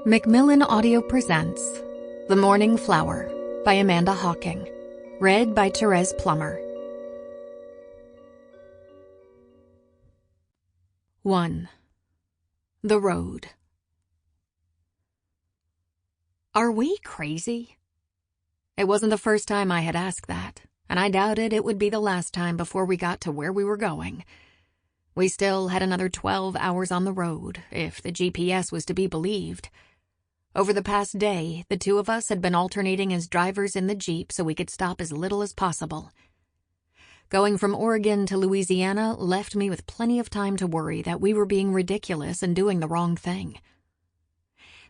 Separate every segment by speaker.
Speaker 1: Macmillan Audio presents The Morning Flower by Amanda Hocking, read by Thérèse Plummer. 1. The Road. Are we crazy? It wasn't the first time I had asked that, and I doubted it would be the last time before we got to where we were going. We still had another 12 hours on the road, if the GPS was to be believed. Over the past day, the two of us had been alternating as drivers in the Jeep so we could stop as little as possible. Going from Oregon to Louisiana left me with plenty of time to worry that we were being ridiculous and doing the wrong thing.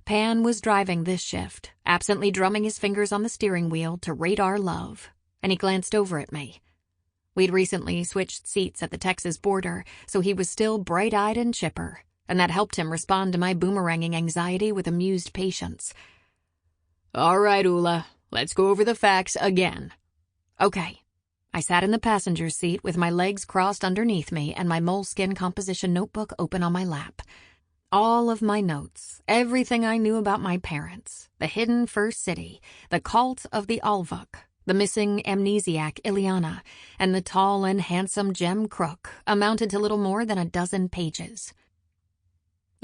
Speaker 1: Pan was driving this shift, absently drumming his fingers on the steering wheel to radar love, and he glanced over at me. We'd recently switched seats at the Texas border, so he was still bright-eyed and chipper, and that helped him respond to my boomeranging anxiety with amused patience. "All right, Ulla, let's go over the facts again." Okay. I sat in the passenger seat with my legs crossed underneath me and my moleskin composition notebook open on my lap. All of my notes, everything I knew about my parents, the hidden first city, the cult of the Alvuk, the missing amnesiac Eliana, and the tall and handsome Jem Crook amounted to little more than a dozen pages.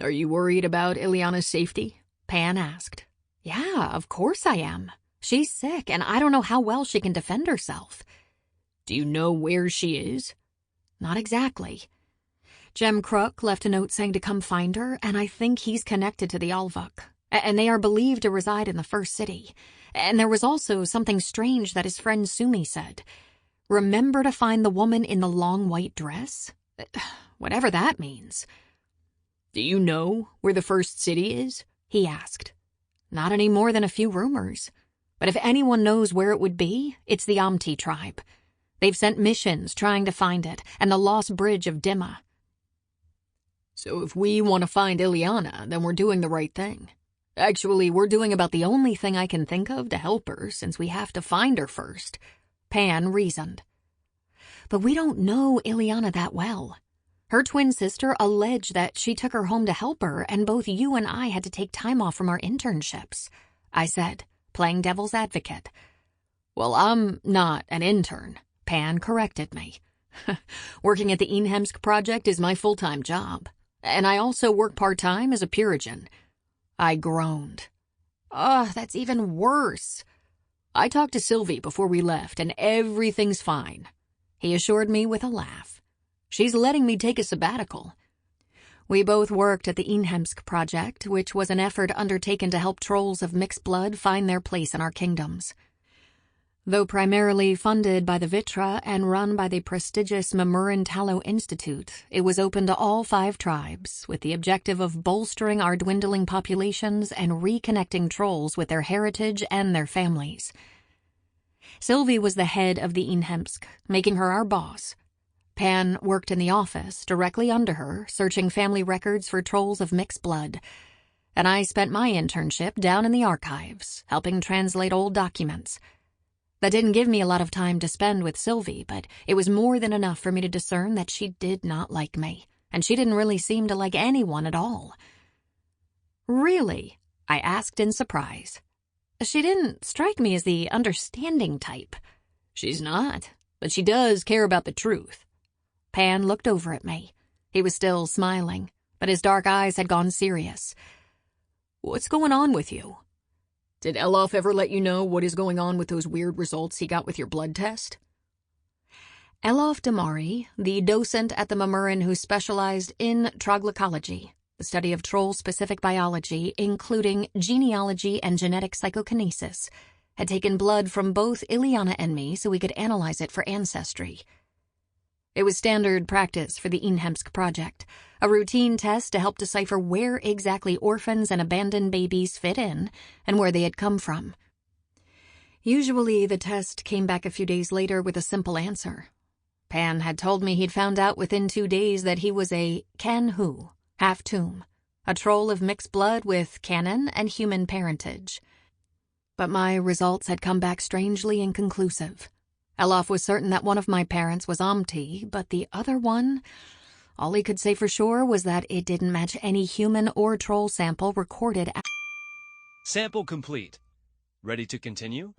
Speaker 1: "Are you worried about Eliana's safety?" Pan asked. "Yeah, of course I am. She's sick, and I don't know how well she can defend herself." "Do you know where she is?" "Not exactly. Jem Crook left a note saying to come find her, and I think he's connected to the Alvuk, and they are believed to reside in the first city. And there was also something strange that his friend Sumi said. Remember to find the woman in the long white dress? Whatever that means." "Do you know where the first city is?" he asked. "Not any more than a few rumors. But if anyone knows where it would be, it's the Omte tribe. They've sent missions trying to find it, and the lost bridge of Dimma." "So if we want to find Eliana, then we're doing the right thing. Actually, we're doing about the only thing I can think of to help her, since we have to find her first," Pan reasoned. "But we don't know Eliana that well. Her twin sister alleged that she took her home to help her, and both you and I had to take time off from our internships," I said, playing devil's advocate. "Well, I'm not an intern," Pan corrected me. "Working at the Inhemsk project is my full-time job, and I also work part-time as a Puritan." I groaned. That's even worse." "I talked to Sylvie before we left, and everything's fine," he assured me with a laugh. "She's letting me take a sabbatical." We both worked at the Inhemsk project, which was an effort undertaken to help trolls of mixed blood find their place in our kingdoms. Though primarily funded by the Vitra and run by the prestigious Macmillan Tallow Institute, it was open to all 5 tribes, with the objective of bolstering our dwindling populations and reconnecting trolls with their heritage and their families. Sylvie was the head of the Inhemsk, making her our boss. Pan worked in the office, directly under her, searching family records for trolls of mixed blood. And I spent my internship down in the archives, helping translate old documents. That didn't give me a lot of time to spend with Sylvie, but it was more than enough for me to discern that she did not like me, and she didn't really seem to like anyone at all. "Really?" I asked in surprise. "She didn't strike me as the understanding type." "She's not, but she does care about the truth." Pan looked over at me. He was still smiling, but his dark eyes had gone serious. "What's going on with you? Did Elof ever let you know what is going on with those weird results he got with your blood test?" Elof Damari, the docent at the Macmillan who specialized in troglodycology, the study of troll-specific biology, including genealogy and genetic psychokinesis, had taken blood from both Eliana and me so we could analyze it for ancestry. It was standard practice for the Inhemsk project, a routine test to help decipher where exactly orphans and abandoned babies fit in and where they had come from. Usually, the test came back a few days later with a simple answer. Pan had told me he'd found out within 2 days that he was a Can-Hu, half-tomb, a troll of mixed blood with canon and human parentage. But my results had come back strangely inconclusive. Elof was certain that one of my parents was Omte, but the other one, all he could say for sure was that it didn't match any human or troll sample recorded.
Speaker 2: Sample complete. Ready to continue?